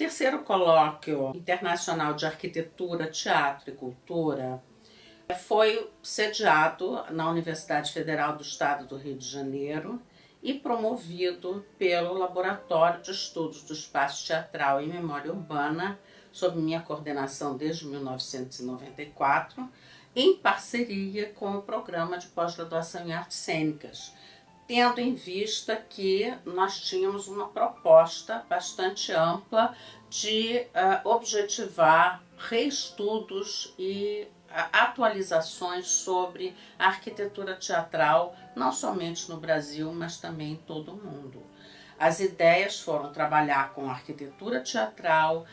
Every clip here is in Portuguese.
terceiro colóquio internacional de arquitetura, teatro e cultura foi sediado na Universidade Federal do Estado do Rio de Janeiro e promovido pelo Laboratório de Estudos do Espaço Teatral e Memória Urbana, sob minha coordenação desde 1994, em parceria com o Programa de Pós-Graduação em Artes Cênicas, tendo em vista que nós tínhamos uma proposta bastante ampla de objetivar reestudos e atualizações sobre a arquitetura teatral, não somente no Brasil, mas também em todo o mundo. As ideias foram trabalhar com a arquitetura teatral,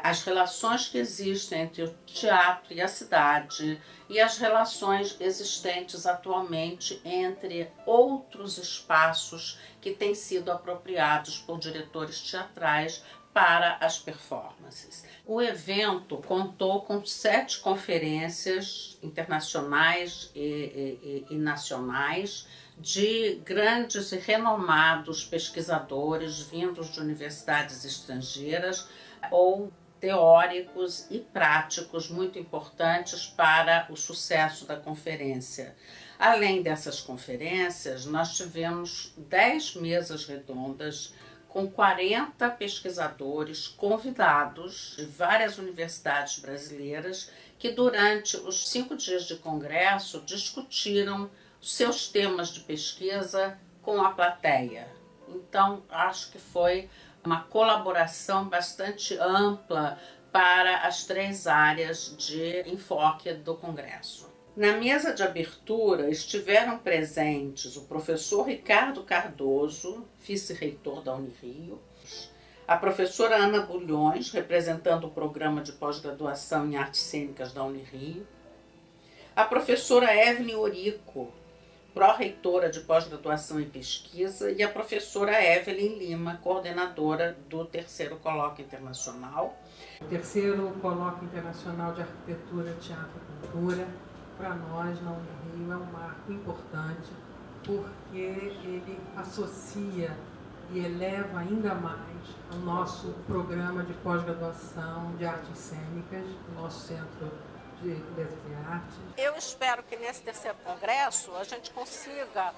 as relações que existem entre o teatro e a cidade e as relações existentes atualmente entre outros espaços que têm sido apropriados por diretores teatrais para as performances. O evento contou com 7 conferências internacionais e nacionais de grandes e renomados pesquisadores vindos de universidades estrangeiras ou teóricos e práticos muito importantes para o sucesso da conferência. Além dessas conferências, nós tivemos 10 mesas redondas com 40 pesquisadores convidados de várias universidades brasileiras que durante os 5 dias de congresso discutiram seus temas de pesquisa com a plateia. Então, acho que foi uma colaboração bastante ampla para as 3 áreas de enfoque do congresso. Na mesa de abertura estiveram presentes o professor Ricardo Cardoso, vice-reitor da Unirio, a professora Ana Bulhões, representando o programa de pós-graduação em artes cênicas da Unirio, a professora Evelyn Orico, pró-reitora de pós-graduação e pesquisa, e a professora Evelyn Lima, coordenadora do terceiro colóquio internacional. O terceiro colóquio internacional de arquitetura, teatro e cultura, para nós na Unirio é um marco importante, porque ele associa e eleva ainda mais o nosso programa de pós-graduação de artes cênicas, o nosso centro de Letras e Artes. Eu espero que nesse terceiro congresso a gente consiga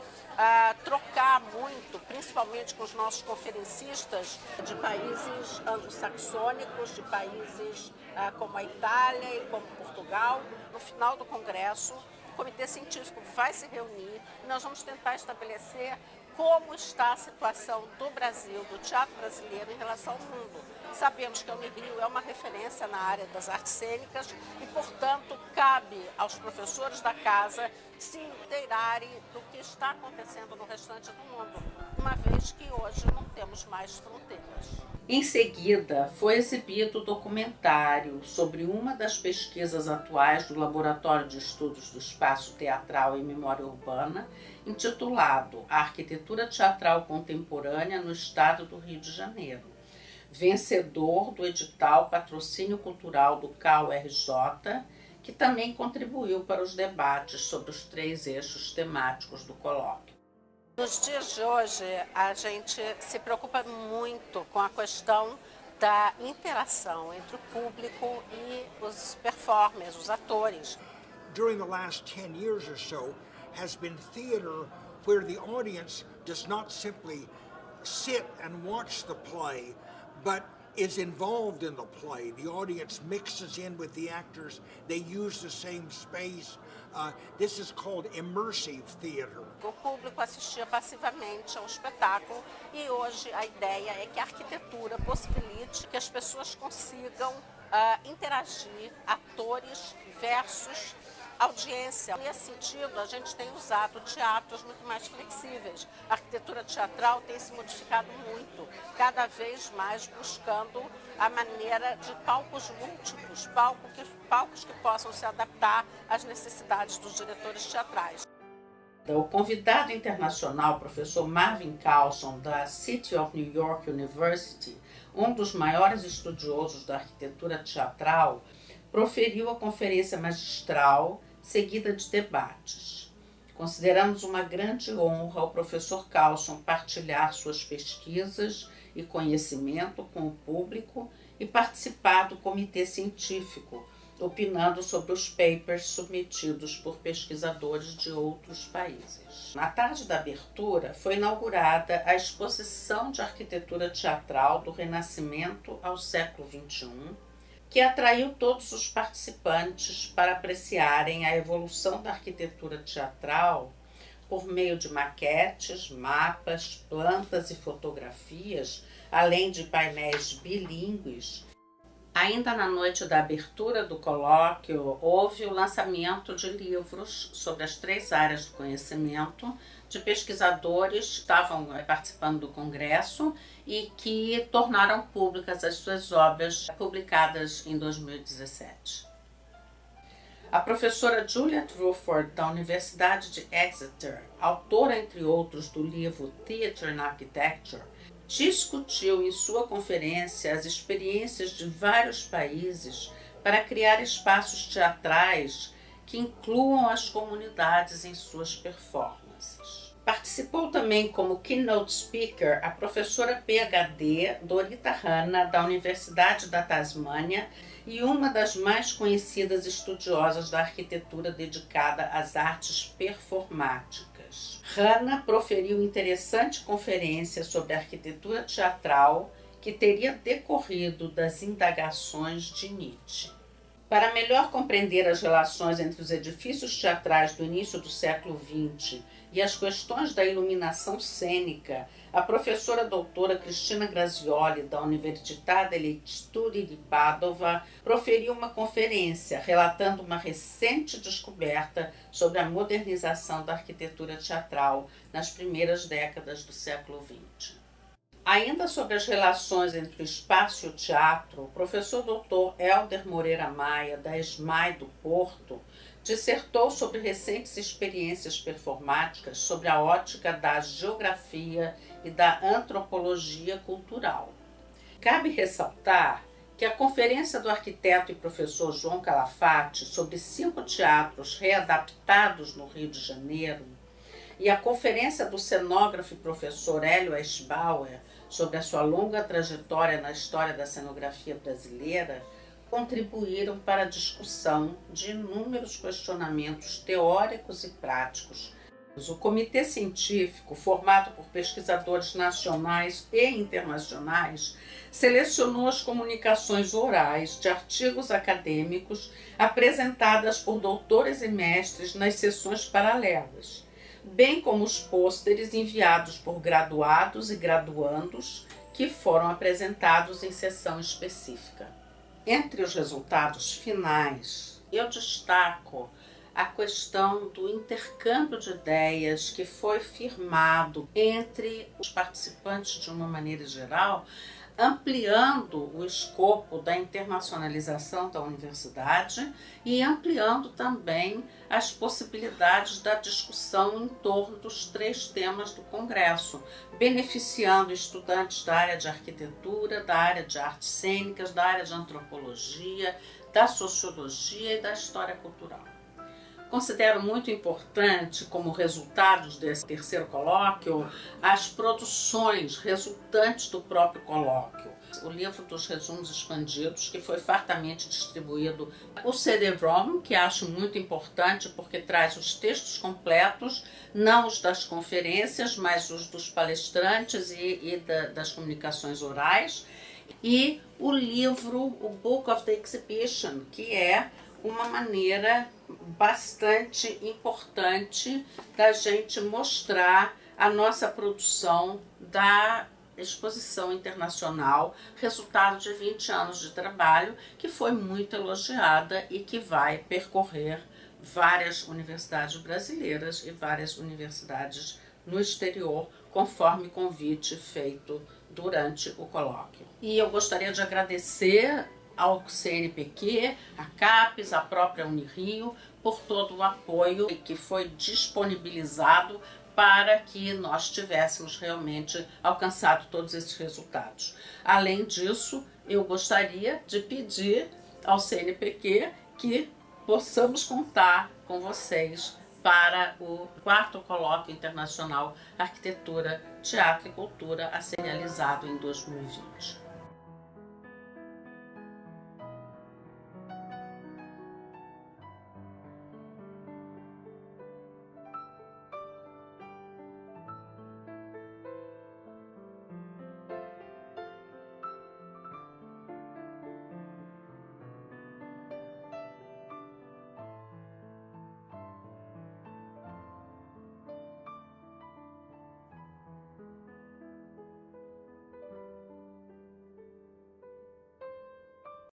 trocar muito, principalmente com os nossos conferencistas de países anglo-saxônicos, de países como a Itália e como Portugal. No final do congresso, o comitê científico vai se reunir e nós vamos tentar estabelecer como está a situação do Brasil, do teatro brasileiro em relação ao mundo. Sabemos que a Unirio é uma referência na área das artes cênicas e, portanto, cabe aos professores da casa se inteirarem do que está acontecendo no restante do mundo, uma vez que hoje não temos mais fronteiras. Em seguida, foi exibido o documentário sobre uma das pesquisas atuais do Laboratório de Estudos do Espaço Teatral e Memória Urbana, intitulado A Arquitetura Teatral Contemporânea no Estado do Rio de Janeiro, vencedor do edital Patrocínio Cultural do CAU-RJ, que também contribuiu para os debates sobre os 3 eixos temáticos do colóquio. Nos dias de hoje, a gente se preocupa muito com a questão da interação entre o público e os performers, os atores. During the last 10 years or so has been theater where the audience does not simply sit and watch the play, but is involved in the play. The audience mixes in with the actors. They use the same space. This is called immersive theater. O público assistia passivamente ao espetáculo e hoje a ideia é que a arquitetura possibilite que as pessoas consigam interagir, atores versus audiência. Nesse sentido, a gente tem usado teatros muito mais flexíveis. A arquitetura teatral tem se modificado muito, cada vez mais buscando a maneira de palcos múltiplos, palcos que possam se adaptar às necessidades dos diretores teatrais. O convidado internacional, professor Marvin Carlson, da City of New York University, um dos maiores estudiosos da arquitetura teatral, proferiu a conferência magistral seguida de debates. Consideramos uma grande honra ao professor Carlson partilhar suas pesquisas e conhecimento com o público e participar do comitê científico, opinando sobre os papers submetidos por pesquisadores de outros países. Na tarde da abertura, foi inaugurada a exposição de arquitetura teatral do Renascimento ao século XXI, que atraiu todos os participantes para apreciarem a evolução da arquitetura teatral por meio de maquetes, mapas, plantas e fotografias, além de painéis bilíngues. Ainda na noite da abertura do colóquio, houve o lançamento de livros sobre as 3 áreas do conhecimento de pesquisadores que estavam participando do congresso e que tornaram públicas as suas obras publicadas em 2017. A professora Juliet Ruford, da Universidade de Exeter, autora, entre outros, do livro Theatre and Architecture, discutiu em sua conferência as experiências de vários países para criar espaços teatrais que incluam as comunidades em suas performances. Participou também como keynote speaker a professora PhD Dorita Hanna, da Universidade da Tasmânia, e uma das mais conhecidas estudiosas da arquitetura dedicada às artes performáticas. Hanna proferiu interessante conferência sobre arquitetura teatral que teria decorrido das indagações de Nietzsche. Para melhor compreender as relações entre os edifícios teatrais do início do século XX e as questões da iluminação cênica, a professora doutora Cristina Grazioli, da Università degli Studi di Padova, proferiu uma conferência relatando uma recente descoberta sobre a modernização da arquitetura teatral nas primeiras décadas do século XX. Ainda sobre as relações entre o espaço e o teatro, o professor Dr. Hélder Moreira Maia, da ESMAI do Porto, dissertou sobre recentes experiências performáticas sobre a ótica da geografia e da antropologia cultural. Cabe ressaltar que a conferência do arquiteto e professor João Calafate sobre 5 teatros readaptados no Rio de Janeiro e a conferência do cenógrafo e professor Hélio Eschbauer sobre a sua longa trajetória na história da cenografia brasileira contribuíram para a discussão de inúmeros questionamentos teóricos e práticos. O comitê científico, formado por pesquisadores nacionais e internacionais, selecionou as comunicações orais de artigos acadêmicos apresentadas por doutores e mestres nas sessões paralelas, bem como os pôsteres enviados por graduados e graduandos que foram apresentados em sessão específica. Entre os resultados finais, eu destaco a questão do intercâmbio de ideias que foi firmado entre os participantes de uma maneira geral, ampliando o escopo da internacionalização da universidade e ampliando também as possibilidades da discussão em torno dos 3 temas do Congresso, beneficiando estudantes da área de arquitetura, da área de artes cênicas, da área de antropologia, da sociologia e da história cultural. Considero muito importante, como resultados desse terceiro colóquio, as produções resultantes do próprio colóquio. O livro dos resumos expandidos, que foi fartamente distribuído, o CD-ROM, que acho muito importante porque traz os textos completos, não os das conferências, mas os dos palestrantes das comunicações orais, e o livro, o Book of the Exhibition, que é uma maneira bastante importante da gente mostrar a nossa produção da exposição internacional, resultado de 20 anos de trabalho, que foi muito elogiada e que vai percorrer várias universidades brasileiras e várias universidades no exterior, conforme convite feito durante o colóquio. E eu gostaria de agradecer ao CNPq, a CAPES, a própria Unirio, por todo o apoio que foi disponibilizado para que nós tivéssemos realmente alcançado todos esses resultados. Além disso, eu gostaria de pedir ao CNPq que possamos contar com vocês para o 4º Colóquio Internacional Arquitetura, Teatro e Cultura a ser realizado em 2020.